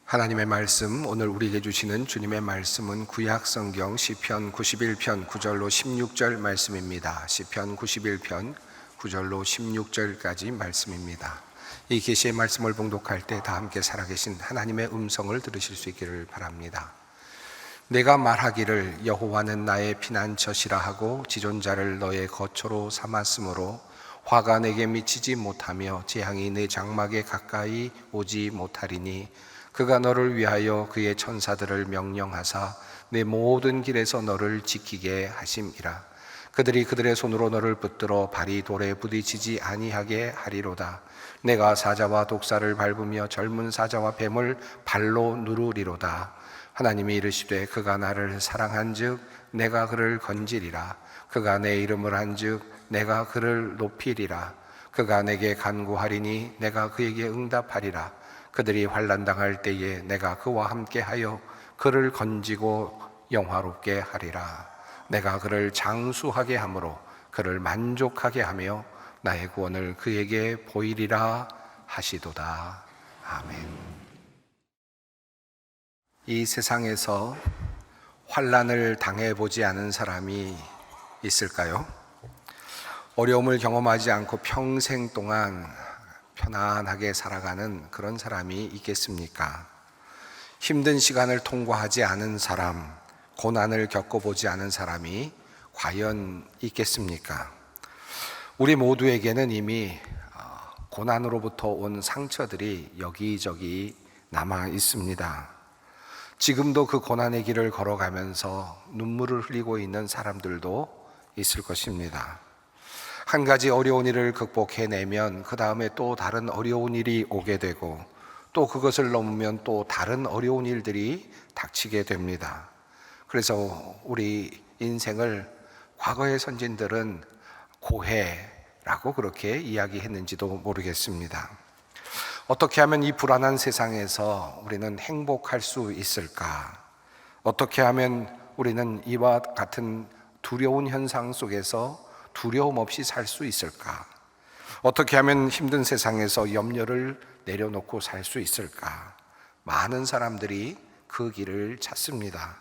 하나님의 말씀, 오늘 우리에게 주시는 주님의 말씀은 구약성경 시편 91편 9절로 16절 말씀입니다. 시편 91편 9절로 16절까지 말씀입니다. 이 계시의 말씀을 봉독할 때 다 함께 살아계신 하나님의 음성을 들으실 수 있기를 바랍니다. 내가 말하기를 여호와는 나의 피난처시라 하고 지존자를 너의 거처로 삼았으므로 화가 내게 미치지 못하며 재앙이 내 장막에 가까이 오지 못하리니 그가 너를 위하여 그의 천사들을 명령하사 내 모든 길에서 너를 지키게 하심이라. 그들이 그들의 손으로 너를 붙들어 발이 돌에 부딪히지 아니하게 하리로다. 내가 사자와 독사를 밟으며 젊은 사자와 뱀을 발로 누르리로다. 하나님이 이르시되 그가 나를 사랑한즉 내가 그를 건지리라. 그가 내 이름을 한즉 내가 그를 높이리라. 그가 내게 간구하리니 내가 그에게 응답하리라. 그들이 환난당할 때에 내가 그와 함께하여 그를 건지고 영화롭게 하리라. 내가 그를 장수하게 함으로 그를 만족하게 하며 나의 구원을 그에게 보이리라 하시도다. 아멘. 이 세상에서 환난을 당해보지 않은 사람이 있을까요? 어려움을 경험하지 않고 평생 동안 편안하게 살아가는 그런 사람이 있겠습니까? 힘든 시간을 통과하지 않은 사람, 고난을 겪어보지 않은 사람이 과연 있겠습니까? 우리 모두에게는 이미 고난으로부터 온 상처들이 여기저기 남아 있습니다. 지금도 그 고난의 길을 걸어가면서 눈물을 흘리고 있는 사람들도 있을 것입니다. 한 가지 어려운 일을 극복해내면 그 다음에 또 다른 어려운 일이 오게 되고 또 그것을 넘으면 또 다른 어려운 일들이 닥치게 됩니다. 그래서 우리 인생을 과거의 선진들은 고해라고 그렇게 이야기했는지도 모르겠습니다. 어떻게 하면 이 불안한 세상에서 우리는 행복할 수 있을까? 어떻게 하면 우리는 이와 같은 두려운 현상 속에서 두려움 없이 살 수 있을까? 어떻게 하면 힘든 세상에서 염려를 내려놓고 살 수 있을까? 많은 사람들이 그 길을 찾습니다.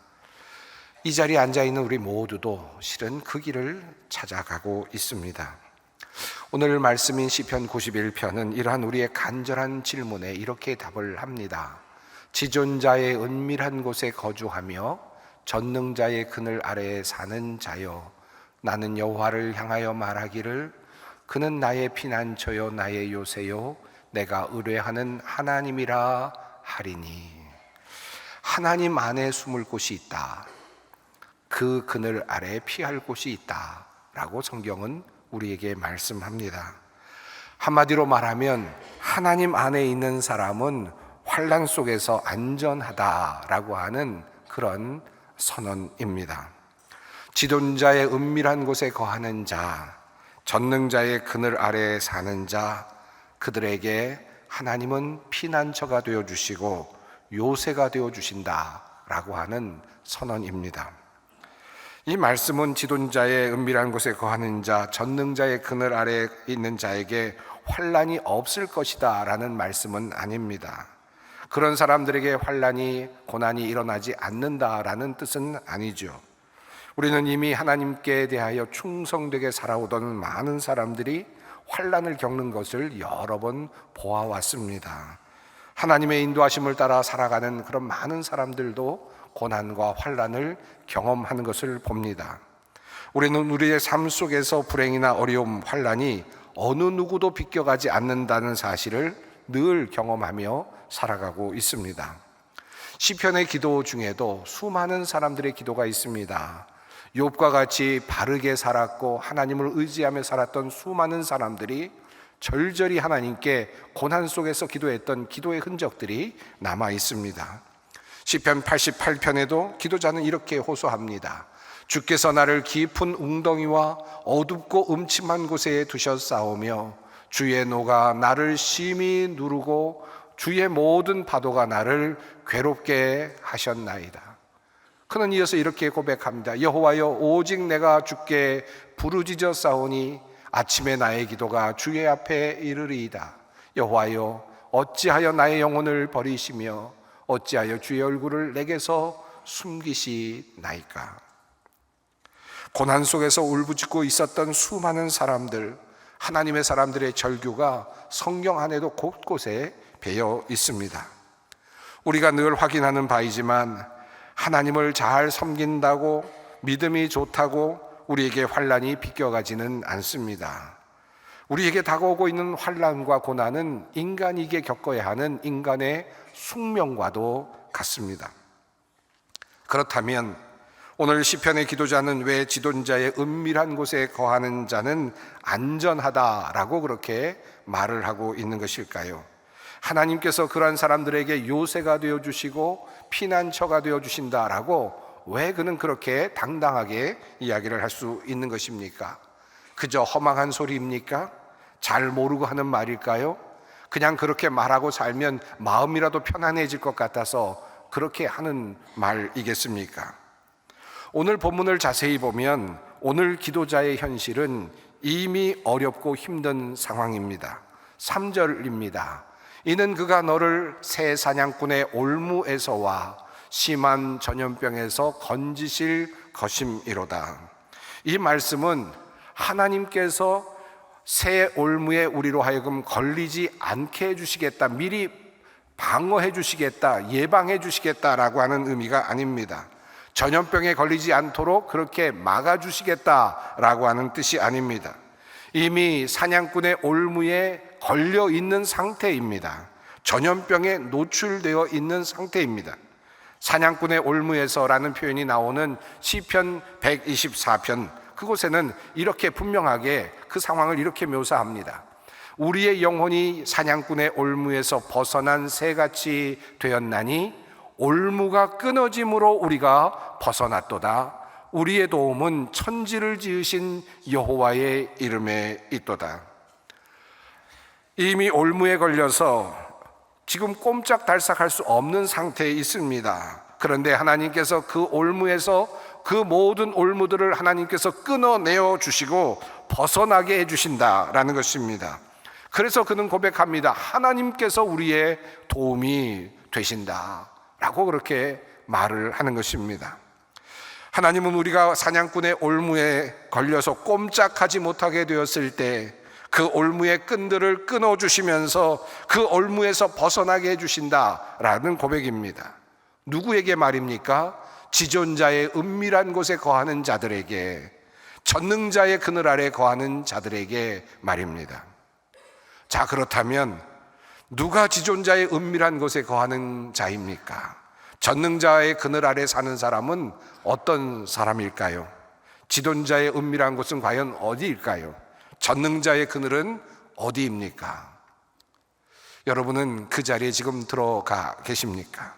이 자리에 앉아있는 우리 모두도 실은 그 길을 찾아가고 있습니다. 오늘 말씀인 시편 91편은 이러한 우리의 간절한 질문에 이렇게 답을 합니다. 지존자의 은밀한 곳에 거주하며 전능자의 그늘 아래에 사는 자여, 나는 여호와를 향하여 말하기를 그는 나의 피난처요 나의 요새요 내가 의뢰하는 하나님이라 하리니. 하나님 안에 숨을 곳이 있다. 그 그늘 아래 피할 곳이 있다 라고 성경은 우리에게 말씀합니다. 한마디로 말하면 하나님 안에 있는 사람은 환난 속에서 안전하다라고 하는 그런 선언입니다. 지존자의 은밀한 곳에 거하는 자, 전능자의 그늘 아래에 사는 자, 그들에게 하나님은 피난처가 되어주시고 요새가 되어주신다라고 하는 선언입니다. 이 말씀은 지존자의 은밀한 곳에 거하는 자, 전능자의 그늘 아래에 있는 자에게 환난이 없을 것이다 라는 말씀은 아닙니다. 그런 사람들에게 환난이, 고난이 일어나지 않는다라는 뜻은 아니죠. 우리는 이미 하나님께 대하여 충성되게 살아오던 많은 사람들이 환난을 겪는 것을 여러 번 보아왔습니다. 하나님의 인도하심을 따라 살아가는 그런 많은 사람들도 고난과 환난을 경험하는 것을 봅니다. 우리는 우리의 삶 속에서 불행이나 어려움, 환난이 어느 누구도 비껴가지 않는다는 사실을 늘 경험하며 살아가고 있습니다. 시편의 기도 중에도 수많은 사람들의 기도가 있습니다. 욥과 같이 바르게 살았고 하나님을 의지하며 살았던 수많은 사람들이 절절히 하나님께 고난 속에서 기도했던 기도의 흔적들이 남아 있습니다. 시편 88편에도 기도자는 이렇게 호소합니다. 주께서 나를 깊은 웅덩이와 어둡고 음침한 곳에 두셨사오며 주의 노가 나를 심히 누르고 주의 모든 파도가 나를 괴롭게 하셨나이다. 그는 이어서 이렇게 고백합니다. 여호와여, 오직 내가 주께 부르짖어 싸우니 아침에 나의 기도가 주의 앞에 이르리이다. 여호와여, 어찌하여 나의 영혼을 버리시며 어찌하여 주의 얼굴을 내게서 숨기시나이까. 고난 속에서 울부짖고 있었던 수많은 사람들, 하나님의 사람들의 절규가 성경 안에도 곳곳에 배어 있습니다. 우리가 늘 확인하는 바이지만 하나님을 잘 섬긴다고, 믿음이 좋다고 우리에게 환난이 비껴가지는 않습니다. 우리에게 다가오고 있는 환난과 고난은 인간이게 겪어야 하는 인간의 숙명과도 같습니다. 그렇다면 오늘 시편의 기도자는 왜 지존자의 은밀한 곳에 거하는 자는 안전하다라고 그렇게 말을 하고 있는 것일까요? 하나님께서 그러한 사람들에게 요새가 되어주시고 피난처가 되어주신다라고 왜 그는 그렇게 당당하게 이야기를 할 수 있는 것입니까? 그저 허망한 소리입니까? 잘 모르고 하는 말일까요? 그냥 그렇게 말하고 살면 마음이라도 편안해질 것 같아서 그렇게 하는 말이겠습니까? 오늘 본문을 자세히 보면 오늘 기도자의 현실은 이미 어렵고 힘든 상황입니다. 3절입니다. 이는 그가 너를 새 사냥꾼의 올무에서와 심한 전염병에서 건지실 것임이로다. 이 말씀은 하나님께서 새 올무에 우리로 하여금 걸리지 않게 해주시겠다, 미리 방어해 주시겠다, 예방해 주시겠다라고 하는 의미가 아닙니다. 전염병에 걸리지 않도록 그렇게 막아주시겠다라고 하는 뜻이 아닙니다. 이미 사냥꾼의 올무에 걸려 있는 상태입니다. 전염병에 노출되어 있는 상태입니다. 사냥꾼의 올무에서라는 표현이 나오는 시편 124편, 그곳에는 이렇게 분명하게 그 상황을 이렇게 묘사합니다. 우리의 영혼이 사냥꾼의 올무에서 벗어난 새같이 되었나니 올무가 끊어짐으로 우리가 벗어났도다. 우리의 도움은 천지를 지으신 여호와의 이름에 있도다. 이미 올무에 걸려서 지금 꼼짝달싹할 수 없는 상태에 있습니다. 그런데 하나님께서 그 올무에서 그 모든 올무들을 하나님께서 끊어내어 주시고 벗어나게 해주신다라는 것입니다. 그래서 그는 고백합니다. 하나님께서 우리의 도움이 되신다라고 그렇게 말을 하는 것입니다. 하나님은 우리가 사냥꾼의 올무에 걸려서 꼼짝하지 못하게 되었을 때 그 올무의 끈들을 끊어주시면서 그 올무에서 벗어나게 해주신다라는 고백입니다. 누구에게 말입니까? 지존자의 은밀한 곳에 거하는 자들에게, 전능자의 그늘 아래 거하는 자들에게 말입니다. 자, 그렇다면 누가 지존자의 은밀한 곳에 거하는 자입니까? 전능자의 그늘 아래 사는 사람은 어떤 사람일까요? 지존자의 은밀한 곳은 과연 어디일까요? 전능자의 그늘은 어디입니까? 여러분은 그 자리에 지금 들어가 계십니까?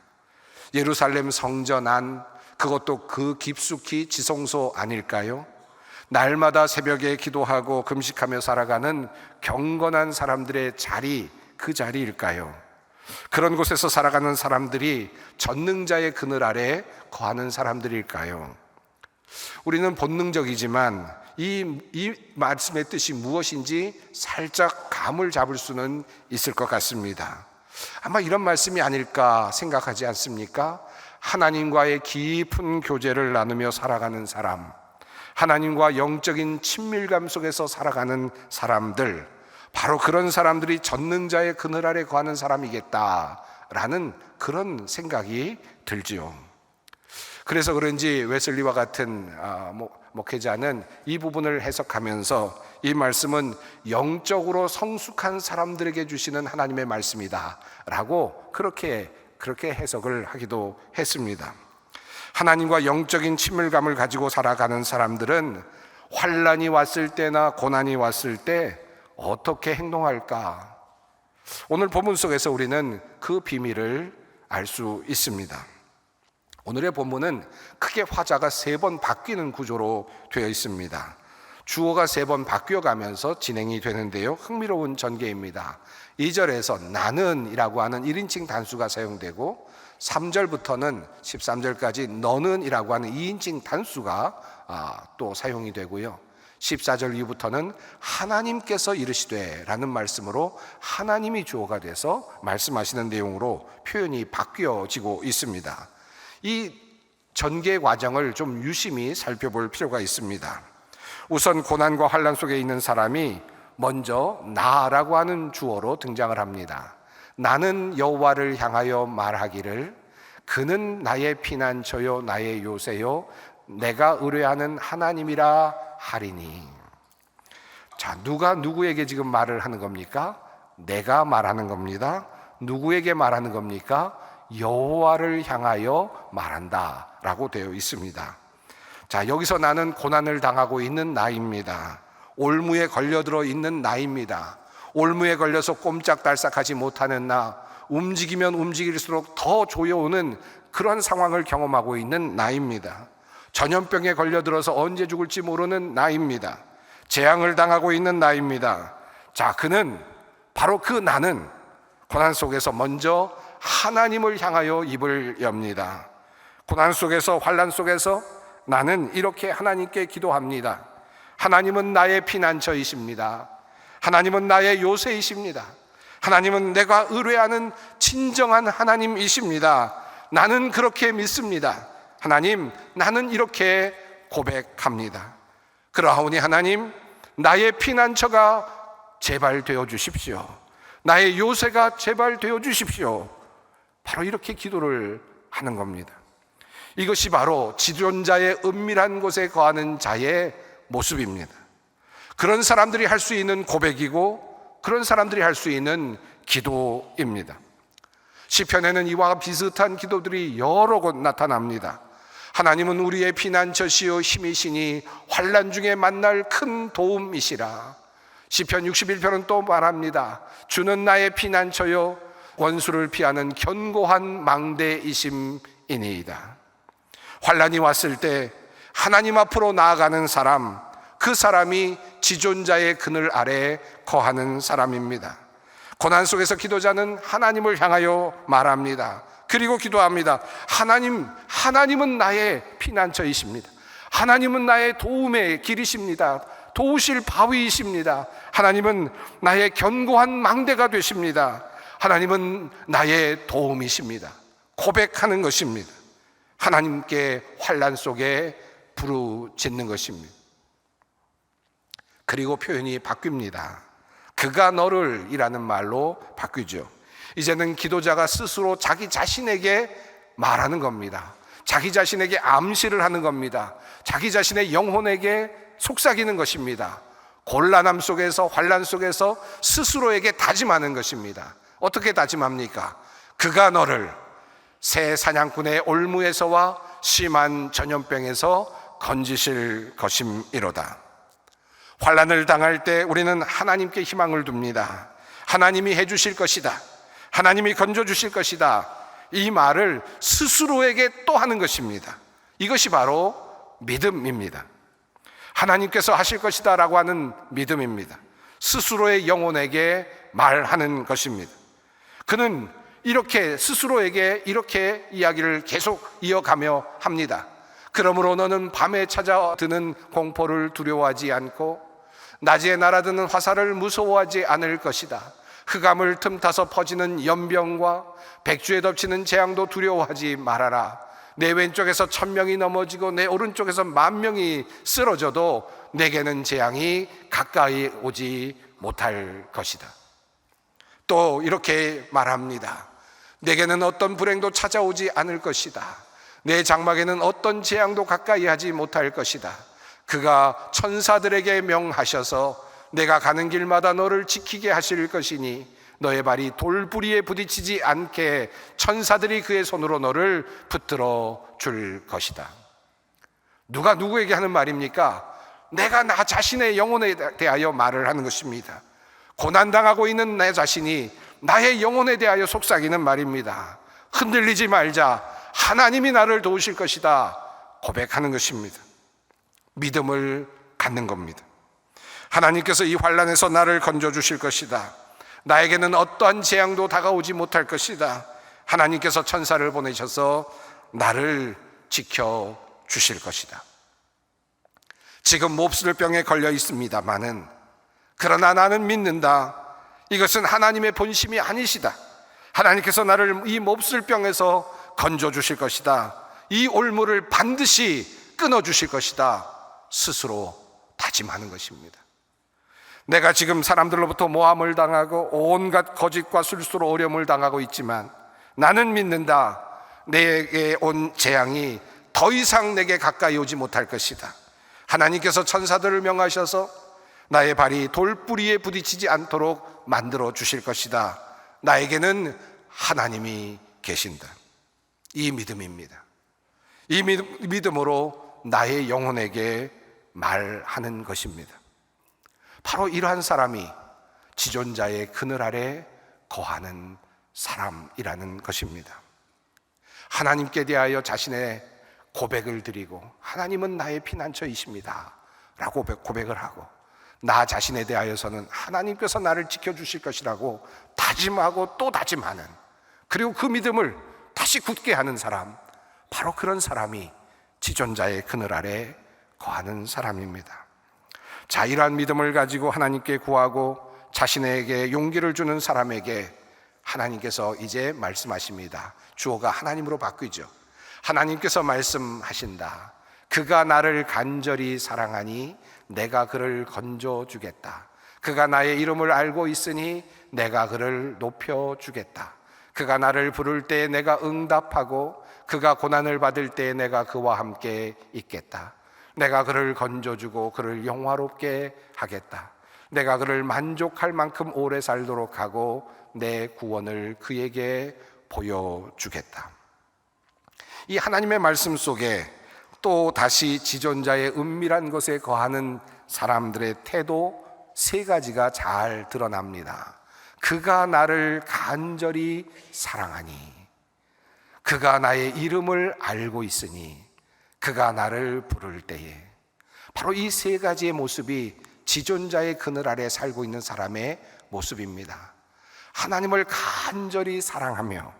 예루살렘 성전 안, 그것도 그 깊숙이 지성소 아닐까요? 날마다 새벽에 기도하고 금식하며 살아가는 경건한 사람들의 자리, 그 자리일까요? 그런 곳에서 살아가는 사람들이 전능자의 그늘 아래 거하는 사람들일까요? 우리는 본능적이지만 이 말씀의 뜻이 무엇인지 살짝 감을 잡을 수는 있을 것 같습니다. 아마 이런 말씀이 아닐까 생각하지 않습니까? 하나님과의 깊은 교제를 나누며 살아가는 사람, 하나님과 영적인 친밀감 속에서 살아가는 사람들, 바로 그런 사람들이 전능자의 그늘 아래 거하는 사람이겠다라는 그런 생각이 들지요. 그래서 그런지 웨슬리와 같은 목회자는 이 부분을 해석하면서 이 말씀은 영적으로 성숙한 사람들에게 주시는 하나님의 말씀이다 라고 그렇게 해석을 하기도 했습니다. 하나님과 영적인 친밀감을 가지고 살아가는 사람들은 환난이 왔을 때나 고난이 왔을 때 어떻게 행동할까? 오늘 본문 속에서 우리는 그 비밀을 알 수 있습니다. 오늘의 본문은 크게 화자가 3번 바뀌는 구조로 되어 있습니다. 주어가 3번 바뀌어가면서 진행이 되는데요, 흥미로운 전개입니다. 2절에서 나는 이라고 하는 1인칭 단수가 사용되고 3절부터는 13절까지 너는 이라고 하는 2인칭 단수가 또 사용이 되고요, 14절 이후부터는 하나님께서 이르시되 라는 말씀으로 하나님이 주어가 돼서 말씀하시는 내용으로 표현이 바뀌어지고 있습니다. 이 전개 과정을 좀 유심히 살펴볼 필요가 있습니다. 우선 고난과 환난 속에 있는 사람이 먼저 나라고 하는 주어로 등장을 합니다. 나는 여호와를 향하여 말하기를 그는 나의 피난처요 나의 요새요 내가 의뢰하는 하나님이라 하리니. 자, 누가 누구에게 지금 말을 하는 겁니까? 내가 말하는 겁니다. 누구에게 말하는 겁니까? 여호와를 향하여 말한다 라고 되어 있습니다. 자, 여기서 나는 고난을 당하고 있는 나입니다. 올무에 걸려들어 있는 나입니다. 올무에 걸려서 꼼짝달싹하지 못하는 나, 움직이면 움직일수록 더 조여오는 그런 상황을 경험하고 있는 나입니다. 전염병에 걸려들어서 언제 죽을지 모르는 나입니다. 재앙을 당하고 있는 나입니다. 자, 그는 바로 그 나는 고난 속에서 먼저 하나님을 향하여 입을 엽니다. 고난 속에서 환난 속에서 나는 이렇게 하나님께 기도합니다. 하나님은 나의 피난처이십니다. 하나님은 나의 요새이십니다. 하나님은 내가 의뢰하는 진정한 하나님이십니다. 나는 그렇게 믿습니다. 하나님, 나는 이렇게 고백합니다. 그러하오니 하나님, 나의 피난처가 제발 되어 주십시오. 나의 요새가 제발 되어 주십시오. 바로 이렇게 기도를 하는 겁니다. 이것이 바로 지존자의 은밀한 곳에 거하는 자의 모습입니다. 그런 사람들이 할 수 있는 고백이고 그런 사람들이 할 수 있는 기도입니다. 시편에는 이와 비슷한 기도들이 여러 곳 나타납니다. 하나님은 우리의 피난처시요 힘이시니 환난 중에 만날 큰 도움이시라. 시편 61편은 또 말합니다. 주는 나의 피난처요 원수를 피하는 견고한 망대이심이니이다. 환난이 왔을 때 하나님 앞으로 나아가는 사람, 그 사람이 지존자의 그늘 아래 거하는 사람입니다. 고난 속에서 기도자는 하나님을 향하여 말합니다. 그리고 기도합니다. 하나님은 나의 피난처이십니다. 하나님은 나의 도움의 길이십니다. 도우실 바위이십니다. 하나님은 나의 견고한 망대가 되십니다. 하나님은 나의 도움이십니다. 고백하는 것입니다. 하나님께 환난 속에 부르짖는 것입니다. 그리고 표현이 바뀝니다. 그가 너를 이라는 말로 바뀌죠. 이제는 기도자가 스스로 자기 자신에게 말하는 겁니다. 자기 자신에게 암시를 하는 겁니다. 자기 자신의 영혼에게 속삭이는 것입니다. 곤란함 속에서 환난 속에서 스스로에게 다짐하는 것입니다. 어떻게 다짐합니까? 그가 너를 새 사냥꾼의 올무에서와 심한 전염병에서 건지실 것임이로다. 환난을 당할 때 우리는 하나님께 희망을 둡니다. 하나님이 해주실 것이다. 하나님이 건져주실 것이다. 이 말을 스스로에게 또 하는 것입니다. 이것이 바로 믿음입니다. 하나님께서 하실 것이다 라고 하는 믿음입니다. 스스로의 영혼에게 말하는 것입니다. 그는 이렇게 스스로에게 이렇게 이야기를 계속 이어가며 합니다. 그러므로 너는 밤에 찾아드는 공포를 두려워하지 않고 낮에 날아드는 화살을 무서워하지 않을 것이다. 흑암을 틈타서 퍼지는 연병과 백주에 덮치는 재앙도 두려워하지 말아라. 내 왼쪽에서 1000명이 넘어지고 내 오른쪽에서 10,000명이 쓰러져도 내게는 재앙이 가까이 오지 못할 것이다. 또 이렇게 말합니다. 내게는 어떤 불행도 찾아오지 않을 것이다. 내 장막에는 어떤 재앙도 가까이 하지 못할 것이다. 그가 천사들에게 명하셔서 내가 가는 길마다 너를 지키게 하실 것이니 너의 발이 돌부리에 부딪히지 않게 천사들이 그의 손으로 너를 붙들어 줄 것이다. 누가 누구에게 하는 말입니까? 내가 나 자신의 영혼에 대하여 말을 하는 것입니다. 고난당하고 있는 내 자신이 나의 영혼에 대하여 속삭이는 말입니다. 흔들리지 말자. 하나님이 나를 도우실 것이다. 고백하는 것입니다. 믿음을 갖는 겁니다. 하나님께서 이 환난에서 나를 건져주실 것이다. 나에게는 어떠한 재앙도 다가오지 못할 것이다. 하나님께서 천사를 보내셔서 나를 지켜주실 것이다. 지금 몹쓸 병에 걸려 있습니다마는 그러나 나는 믿는다. 이것은 하나님의 본심이 아니시다. 하나님께서 나를 이 몹쓸 병에서 건져 주실 것이다. 이 올무를 반드시 끊어 주실 것이다. 스스로 다짐하는 것입니다. 내가 지금 사람들로부터 모함을 당하고 온갖 거짓과 술수로 어려움을 당하고 있지만 나는 믿는다. 내게 온 재앙이 더 이상 내게 가까이 오지 못할 것이다. 하나님께서 천사들을 명하셔서 나의 발이 돌뿌리에 부딪히지 않도록 만들어 주실 것이다. 나에게는 하나님이 계신다. 이 믿음입니다. 이 믿음으로 나의 영혼에게 말하는 것입니다. 바로 이러한 사람이 지존자의 그늘 아래 거하는 사람이라는 것입니다. 하나님께 대하여 자신의 고백을 드리고 하나님은 나의 피난처이십니다 라고 고백을 하고 나 자신에 대하여서는 하나님께서 나를 지켜주실 것이라고 다짐하고 또 다짐하는, 그리고 그 믿음을 다시 굳게 하는 사람, 바로 그런 사람이 지존자의 그늘 아래 거하는 사람입니다. 자, 이러한 믿음을 가지고 하나님께 구하고 자신에게 용기를 주는 사람에게 하나님께서 이제 말씀하십니다. 주어가 하나님으로 바뀌죠. 하나님께서 말씀하신다. 그가 나를 간절히 사랑하니 내가 그를 건져주겠다. 그가 나의 이름을 알고 있으니 내가 그를 높여주겠다. 그가 나를 부를 때 내가 응답하고 그가 고난을 받을 때 내가 그와 함께 있겠다. 내가 그를 건져주고 그를 영화롭게 하겠다. 내가 그를 만족할 만큼 오래 살도록 하고 내 구원을 그에게 보여주겠다. 이 하나님의 말씀 속에 또 다시 지존자의 은밀한 것에 거하는 사람들의 태도 세 가지가 잘 드러납니다. 그가 나를 간절히 사랑하니, 그가 나의 이름을 알고 있으니, 그가 나를 부를 때에. 바로 이 세 가지의 모습이 지존자의 그늘 아래 살고 있는 사람의 모습입니다. 하나님을 간절히 사랑하며,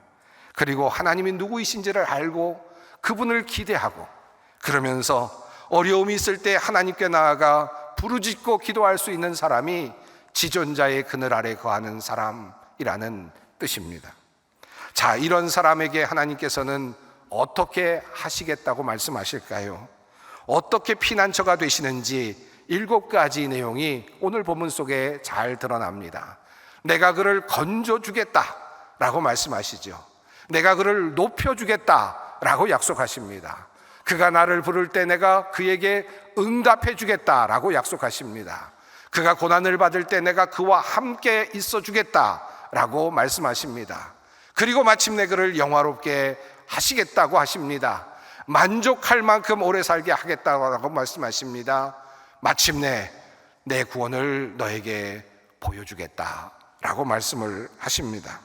그리고 하나님이 누구이신지를 알고 그분을 기대하고, 그러면서 어려움이 있을 때 하나님께 나아가 부르짖고 기도할 수 있는 사람이 지존자의 그늘 아래 거하는 사람이라는 뜻입니다. 자, 이런 사람에게 하나님께서는 어떻게 하시겠다고 말씀하실까요? 어떻게 피난처가 되시는지 7가지 내용이 오늘 본문 속에 잘 드러납니다. 내가 그를 건져주겠다라고 말씀하시죠. 내가 그를 높여주겠다라고 약속하십니다. 그가 나를 부를 때 내가 그에게 응답해 주겠다라고 약속하십니다. 그가 고난을 받을 때 내가 그와 함께 있어 주겠다라고 말씀하십니다. 그리고 마침내 그를 영화롭게 하시겠다고 하십니다. 만족할 만큼 오래 살게 하겠다고 말씀하십니다. 마침내 내 구원을 너에게 보여주겠다라고 말씀을 하십니다.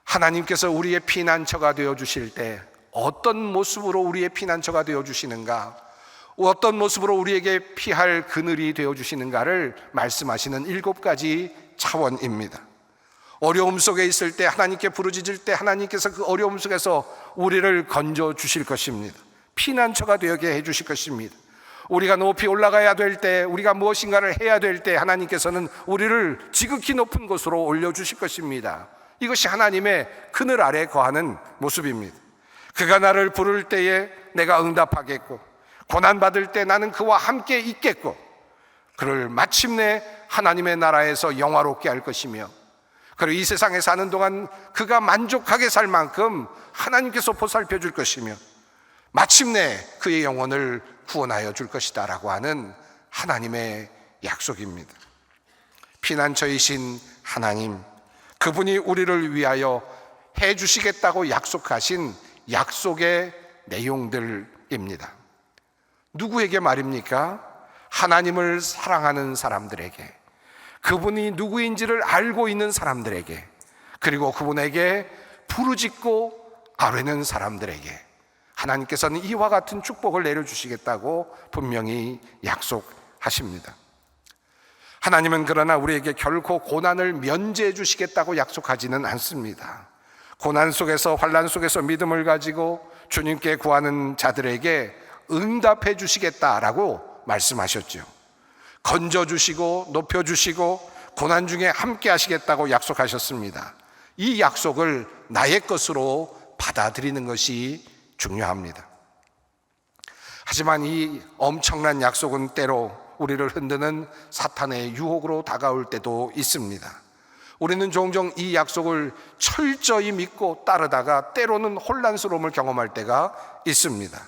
하나님께서 우리의 피난처가 되어주실 때 어떤 모습으로 우리의 피난처가 되어주시는가, 어떤 모습으로 우리에게 피할 그늘이 되어주시는가를 말씀하시는 7가지 차원입니다. 어려움 속에 있을 때, 하나님께 부르짖을 때 하나님께서 그 어려움 속에서 우리를 건져주실 것입니다. 피난처가 되게 해주실 것입니다. 우리가 높이 올라가야 될 때, 우리가 무엇인가를 해야 될 때 하나님께서는 우리를 지극히 높은 곳으로 올려주실 것입니다. 이것이 하나님의 그늘 아래 거하는 모습입니다. 그가 나를 부를 때에 내가 응답하겠고, 고난받을 때 나는 그와 함께 있겠고, 그를 마침내 하나님의 나라에서 영화롭게 할 것이며, 그리고 이 세상에 사는 동안 그가 만족하게 살 만큼 하나님께서 보살펴 줄 것이며, 마침내 그의 영혼을 구원하여 줄 것이다 라고 하는 하나님의 약속입니다. 피난처이신 하나님, 그분이 우리를 위하여 해 주시겠다고 약속하신 약속의 내용들입니다. 누구에게 말입니까? 하나님을 사랑하는 사람들에게, 그분이 누구인지를 알고 있는 사람들에게, 그리고 그분에게 부르짖고 아뢰는 사람들에게 하나님께서는 이와 같은 축복을 내려주시겠다고 분명히 약속하십니다. 하나님은 그러나 우리에게 결코 고난을 면제해 주시겠다고 약속하지는 않습니다. 고난 속에서, 환난 속에서 믿음을 가지고 주님께 구하는 자들에게 응답해 주시겠다라고 말씀하셨죠. 건져주시고 높여주시고 고난 중에 함께 하시겠다고 약속하셨습니다. 이 약속을 나의 것으로 받아들이는 것이 중요합니다. 하지만 이 엄청난 약속은 때로 우리를 흔드는 사탄의 유혹으로 다가올 때도 있습니다. 우리는 종종 이 약속을 철저히 믿고 따르다가 때로는 혼란스러움을 경험할 때가 있습니다.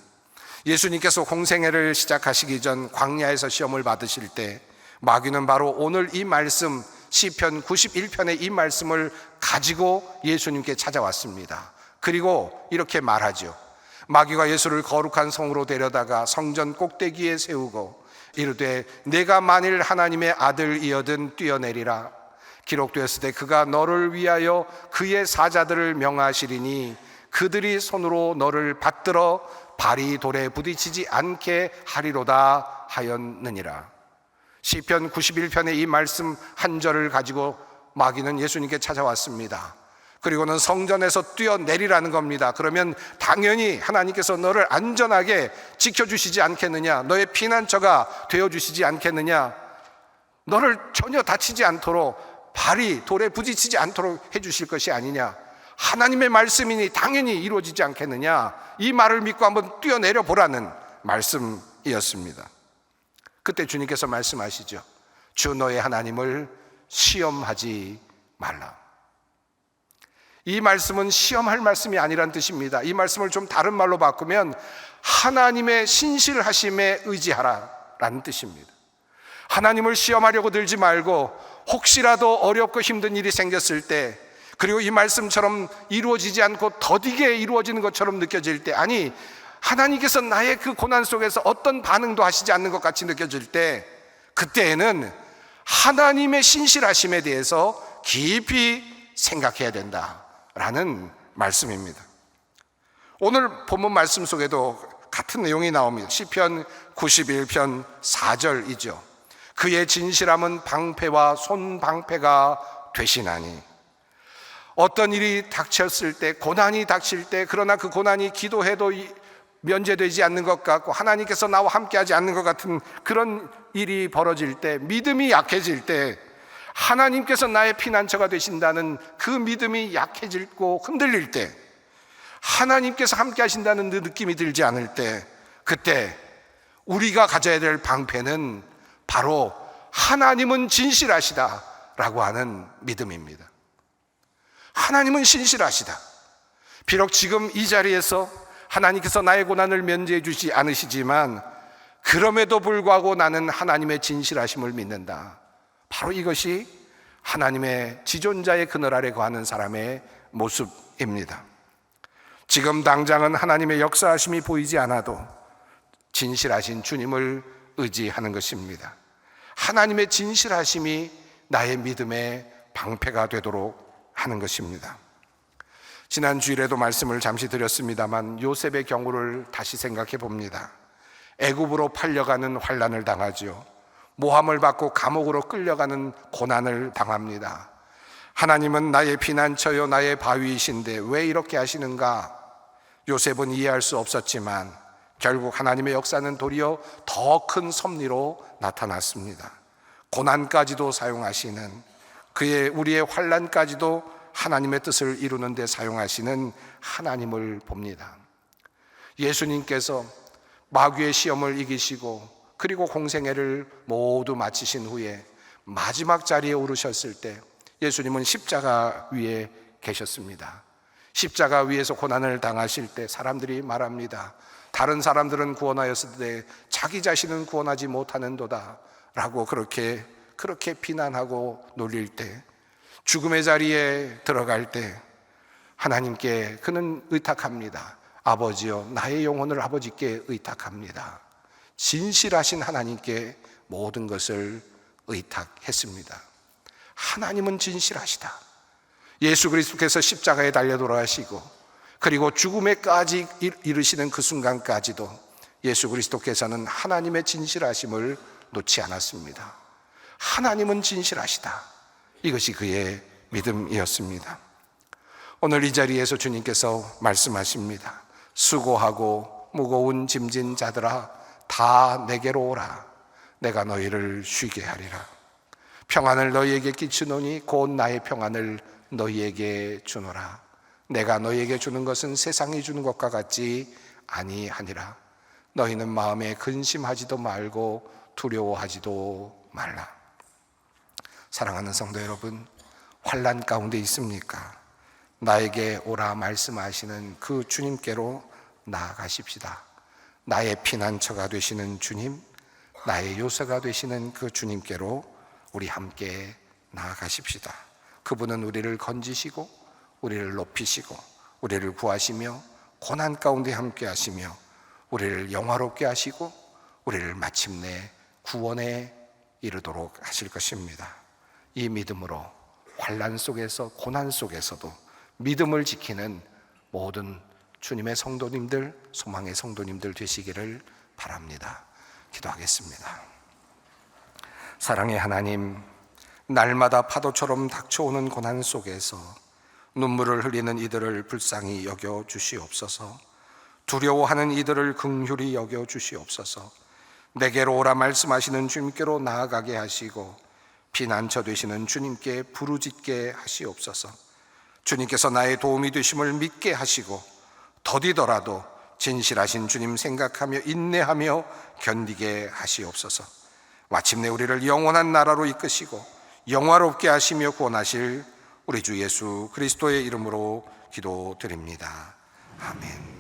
예수님께서 공생애를 시작하시기 전 광야에서 시험을 받으실 때 마귀는 바로 오늘 이 말씀 시편 91편의 이 말씀을 가지고 예수님께 찾아왔습니다. 그리고 이렇게 말하죠. 마귀가 예수를 거룩한 성으로 데려다가 성전 꼭대기에 세우고 이르되 내가 만일 하나님의 아들이어든 뛰어내리라. 기록되었을 때 그가 너를 위하여 그의 사자들을 명하시리니 그들이 손으로 너를 받들어 발이 돌에 부딪히지 않게 하리로다 하였느니라. 시편 91편의 이 말씀 한 절을 가지고 마귀는 예수님께 찾아왔습니다. 그리고는 성전에서 뛰어내리라는 겁니다. 그러면 당연히 하나님께서 너를 안전하게 지켜주시지 않겠느냐, 너의 피난처가 되어주시지 않겠느냐, 너를 전혀 다치지 않도록 발이 돌에 부딪히지 않도록 해주실 것이 아니냐, 하나님의 말씀이니 당연히 이루어지지 않겠느냐, 이 말을 믿고 한번 뛰어내려 보라는 말씀이었습니다. 그때 주님께서 말씀하시죠. 주 너의 하나님을 시험하지 말라. 이 말씀은 시험할 말씀이 아니란 뜻입니다. 이 말씀을 좀 다른 말로 바꾸면 하나님의 신실하심에 의지하라 라는 뜻입니다. 하나님을 시험하려고 들지 말고 혹시라도 어렵고 힘든 일이 생겼을 때, 그리고 이 말씀처럼 이루어지지 않고 더디게 이루어지는 것처럼 느껴질 때, 아니 하나님께서 나의 그 고난 속에서 어떤 반응도 하시지 않는 것 같이 느껴질 때, 그때에는 하나님의 신실하심에 대해서 깊이 생각해야 된다라는 말씀입니다. 오늘 본문 말씀 속에도 같은 내용이 나옵니다. 시편 91편 4절이죠. 그의 진실함은 방패와 손방패가 되시나니. 어떤 일이 닥쳤을 때, 고난이 닥칠 때, 그러나 그 고난이 기도해도 면제되지 않는 것 같고 하나님께서 나와 함께하지 않는 것 같은 그런 일이 벌어질 때, 믿음이 약해질 때, 하나님께서 나의 피난처가 되신다는 그 믿음이 약해지고 흔들릴 때, 하나님께서 함께하신다는 그 느낌이 들지 않을 때, 그때 우리가 가져야 될 방패는 바로 하나님은 진실하시다라고 하는 믿음입니다. 하나님은 신실하시다. 비록 지금 이 자리에서 하나님께서 나의 고난을 면제해 주지 않으시지만 그럼에도 불구하고 나는 하나님의 진실하심을 믿는다. 바로 이것이 하나님의 지존자의 그늘 아래 거하는 사람의 모습입니다. 지금 당장은 하나님의 역사하심이 보이지 않아도 진실하신 주님을 의지하는 것입니다. 하나님의 진실하심이 나의 믿음의 방패가 되도록 하는 것입니다. 지난 주일에도 말씀을 잠시 드렸습니다만 요셉의 경우를 다시 생각해 봅니다. 애굽으로 팔려가는 환난을 당하죠. 모함을 받고 감옥으로 끌려가는 고난을 당합니다. 하나님은 나의 피난처요 나의 바위이신데 왜 이렇게 하시는가? 요셉은 이해할 수 없었지만 결국 하나님의 역사는 도리어 더 큰 섭리로 나타났습니다. 고난까지도 사용하시는, 우리의 환난까지도 하나님의 뜻을 이루는 데 사용하시는 하나님을 봅니다. 예수님께서 마귀의 시험을 이기시고 그리고 공생애를 모두 마치신 후에 마지막 자리에 오르셨을 때 예수님은 십자가 위에 계셨습니다. 십자가 위에서 고난을 당하실 때 사람들이 말합니다. 다른 사람들은 구원하였을 때 자기 자신은 구원하지 못하는도다 라고 그렇게 비난하고 놀릴 때, 죽음의 자리에 들어갈 때 하나님께 그는 의탁합니다. 아버지여, 나의 영혼을 아버지께 의탁합니다. 진실하신 하나님께 모든 것을 의탁했습니다. 하나님은 진실하시다. 예수 그리스도께서 십자가에 달려 돌아가시고 그리고 죽음에까지 이르시는 그 순간까지도 예수 그리스도께서는 하나님의 진실하심을 놓지 않았습니다. 하나님은 진실하시다. 이것이 그의 믿음이었습니다. 오늘 이 자리에서 주님께서 말씀하십니다. 수고하고 무거운 짐진 자들아 다 내게로 오라. 내가 너희를 쉬게 하리라. 평안을 너희에게 끼치노니 곧 나의 평안을 너희에게 주노라. 내가 너희에게 주는 것은 세상이 주는 것과 같지 아니하니라. 너희는 마음에 근심하지도 말고 두려워하지도 말라. 사랑하는 성도 여러분, 환난 가운데 있습니까? 나에게 오라 말씀하시는 그 주님께로 나아가십시다. 나의 피난처가 되시는 주님, 나의 요새가 되시는 그 주님께로 우리 함께 나아가십시다. 그분은 우리를 건지시고 우리를 높이시고 우리를 구하시며 고난 가운데 함께 하시며 우리를 영화롭게 하시고 우리를 마침내 구원에 이르도록 하실 것입니다. 이 믿음으로 환난 속에서 고난 속에서도 믿음을 지키는 모든 주님의 성도님들, 소망의 성도님들 되시기를 바랍니다. 기도하겠습니다. 사랑의 하나님, 날마다 파도처럼 닥쳐오는 고난 속에서 눈물을 흘리는 이들을 불쌍히 여겨 주시옵소서. 두려워하는 이들을 긍휼히 여겨 주시옵소서. 내게로 오라 말씀하시는 주님께로 나아가게 하시고 피난처 되시는 주님께 부르짖게 하시옵소서. 주님께서 나의 도움이 되심을 믿게 하시고 더디더라도 진실하신 주님 생각하며 인내하며 견디게 하시옵소서. 마침내 우리를 영원한 나라로 이끄시고 영화롭게 하시며 구원하실 우리 주 예수 그리스도의 이름으로 기도드립니다. 아멘.